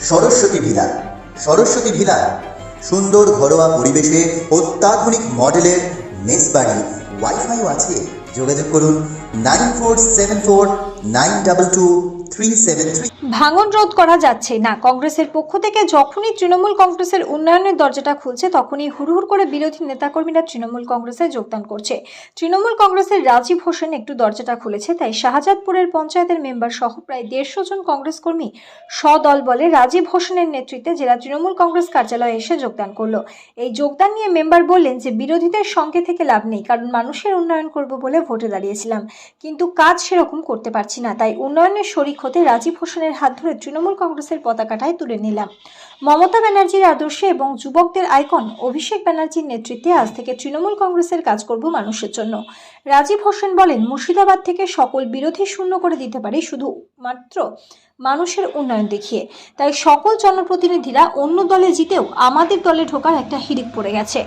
Saraswati villa. Saraswati villa সুন্দর ঘরোয়া পরিবেশে অত্যাধুনিক মডেলের মেস বাড়ি, ওয়াইফাইও আছে। যোগাযোগ করুন 9474922373। ভাঙন রোধ করা যাচ্ছে না। কংগ্রেসের পক্ষ থেকে যখনই তৃণমূল কংগ্রেসের উন্নয়নের দরজাটা খুলছে তখনই হুড়হুড় করে বিরোধী নেতাকর্মীরা তৃণমূল কংগ্রেসে যোগদান করছে। তৃণমূল কংগ্রেসের রাজীব হোসেন একটু দরজাটা খুলেছে, তাই শাহজাদপুরের পঞ্চায়েতের মেম্বার সহ প্রায় 150 জন কংগ্রেস কর্মী সদল বলে রাজীব হোসেনের নেতৃত্বে জেলা তৃণমূল কংগ্রেস কার্যালয়ে এসে যোগদান করলো। এই যোগদান নিয়ে মেম্বার বললেন যে বিরোধীদের সঙ্গে থেকে লাভ নেই, কারণ মানুষের উন্নয়ন করব বলে ভোটে দাঁড়িয়েছিলাম, কিন্তু কাজ সেরকম করতে পারছি না, তাই উন্নয়নের শরিক হতে রাজীব হোসেনের হাত ধরে তৃণমূল কংগ্রেসের পতাকাটাই তুলে নিলাম। মমতা ব্যানার্জির আদর্শে এবং যুবকদের আইকন অভিষেক ব্যানার্জির নেতৃত্বে আজ থেকে তৃণমূল কংগ্রেসের কাজ করব মানুষের জন্য। রাজীব হোসেন বলেন, মুর্শিদাবাদ থেকে সকল বিরোধী শূন্য করে দিতে পারে শুধুমাত্র মানুষের উন্নয়ন দেখিয়ে। তাই সকল জনপ্রতিনিধিরা অন্য দলে জিতেও আমাদের দলে ঢোকার একটা হিড়িক পড়ে গেছে।